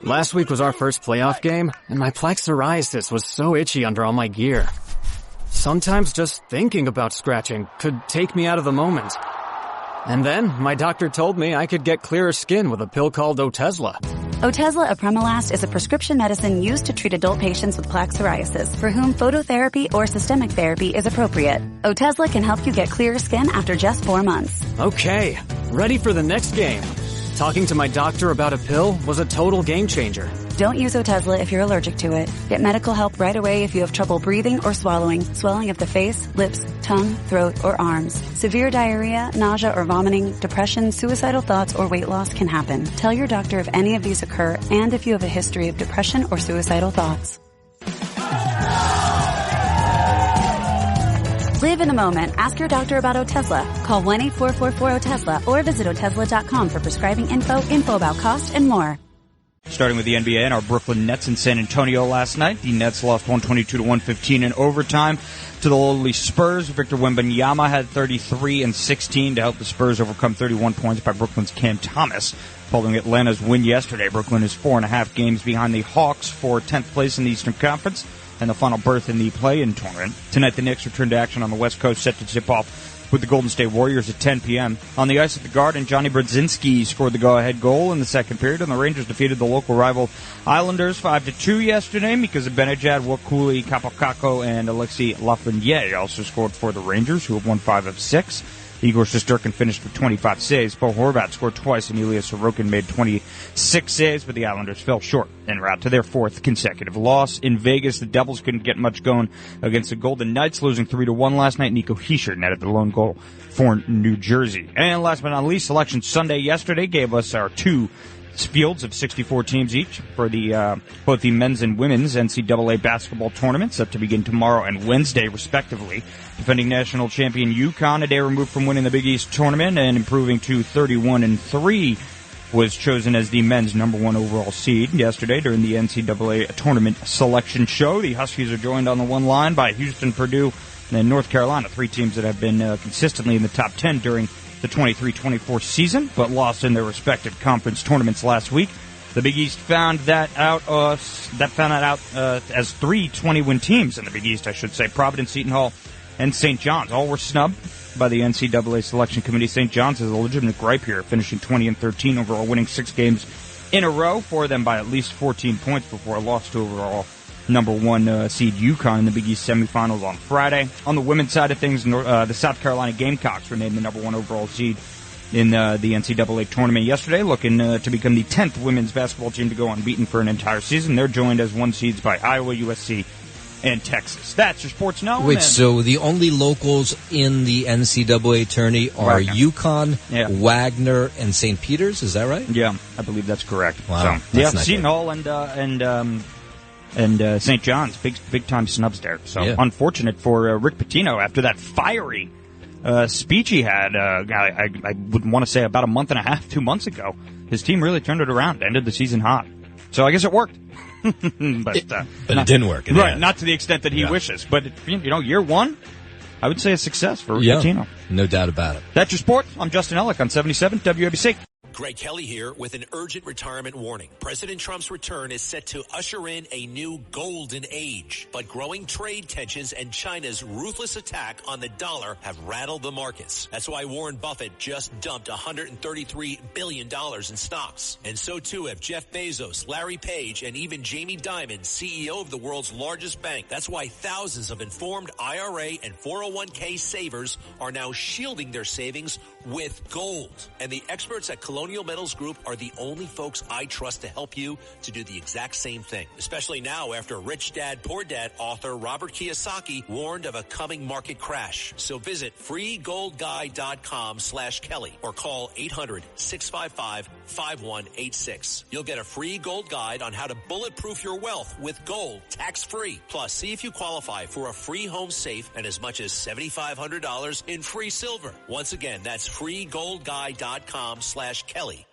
Last week was our first playoff game, and my plaque psoriasis was so itchy under all my gear. Sometimes just thinking about scratching could take me out of the moment. And then, my doctor told me I could get clearer skin with a pill called Otezla. Otezla Apremilast is a prescription medicine used to treat adult patients with plaque psoriasis for whom phototherapy or systemic therapy is appropriate. Otezla can help you get clearer skin after just 4 months. Okay, ready for the next game. Talking to my doctor about a pill was a total game changer. Don't use Otezla if you're allergic to it. Get medical help right away if you have trouble breathing or swallowing, swelling of the face, lips, tongue, throat, or arms. Severe diarrhea, nausea or vomiting, depression, suicidal thoughts, or weight loss can happen. Tell your doctor if any of these occur and if you have a history of depression or suicidal thoughts. Live in the moment. Ask your doctor about Otezla. Call 1-844-4-OTEZLA or visit Otezla.com for prescribing info about cost, and more. Starting with the NBA and our Brooklyn Nets in San Antonio last night. The Nets lost 122-115 in overtime to the lowly Spurs. Victor Wembanyama had 33 and 16 to help the Spurs overcome 31 points by Brooklyn's Cam Thomas. Following Atlanta's win yesterday, Brooklyn is 4.5 games behind the Hawks for 10th place in the Eastern Conference and the final berth in the play-in tournament. Tonight, the Knicks return to action on the West Coast, set to tip off with the Golden State Warriors at 10 p.m. On the ice at the Garden, Johnny Brodzinski scored the go-ahead goal in the second period, and the Rangers defeated the local rival Islanders 5-2 yesterday. Mika Zibanejad, Wakuli Kapokako, and Alexei Lafreniere also scored for the Rangers, who have won 5 of 6. Igor Shesterkin finished with 25 saves. Bo Horvat scored twice, and Ilya Sorokin made 26 saves, but the Islanders fell short en route to their 4th consecutive loss. In Vegas, the Devils couldn't get much going against the Golden Knights, losing 3-1 last night. Nico Hischier netted the lone goal for New Jersey. And last but not least, Selection Sunday yesterday gave us our 2 fields of 64 teams each for the both the men's and women's NCAA basketball tournaments, set to begin tomorrow and Wednesday, respectively. Defending national champion UConn, a day removed from winning the Big East tournament and improving to 31-3, was chosen as the men's number 1 overall seed yesterday during the NCAA tournament selection show. The Huskies are joined on the one line by Houston, Purdue, and North Carolina, 3 teams that have been consistently in the top 10 during the 23-24 season, but lost in their respective conference tournaments last week. The Big East found that out as 3 20-win teams in the Big East, I should say. Providence, Seton Hall, and St. John's all were snubbed by the NCAA selection committee. St. John's is a legitimate gripe here, finishing 20-13 overall, winning 6 games in a row, for them by at least 14 points before a loss to overall number 1 seed UConn in the Big East semifinals on Friday. On the women's side of things, the South Carolina Gamecocks were named the number 1 overall seed in the NCAA tournament yesterday, looking to become the 10th women's basketball team to go unbeaten for an entire season. They're joined as 1 seeds by Iowa, USC, and Texas. That's your sports now. Wait, so the only locals in the NCAA tourney are UConn, Wagner, and St. Peter's? Is that right? Yeah, I believe that's correct. Wow, so, Seton Hall and St. John's, big time snubs there. So unfortunate for Rick Pitino after that fiery speech he had. I would want to say about a month and a half, 2 months ago. His team really turned it around, ended the season hot. So I guess it worked. but it didn't work. Right, not to the extent that he wishes. But, year 1, I would say a success for Rick Pitino. No doubt about it. That's your sport. I'm Justin Ellick on 77 WABC. Greg Kelly here with an urgent retirement warning. President Trump's return is set to usher in a new golden age, but growing trade tensions and China's ruthless attack on the dollar have rattled the markets. That's why Warren Buffett just dumped $133 billion in stocks. And so too have Jeff Bezos, Larry Page, and even Jamie Dimon, CEO of the world's largest bank. That's why thousands of informed IRA and 401k savers are now shielding their savings with gold. And the experts at Colonial Metals Group are the only folks I trust to help you to do the exact same thing, especially now after Rich Dad Poor Dad author Robert Kiyosaki warned of a coming market crash. So visit freegoldguide.com/Kelly or call 800-655-5186. You'll get a free gold guide on how to bulletproof your wealth with gold tax-free. Plus, see if you qualify for a free home safe and as much as $7,500 in free silver. Once again, that's freegoldguide.com/Kelly.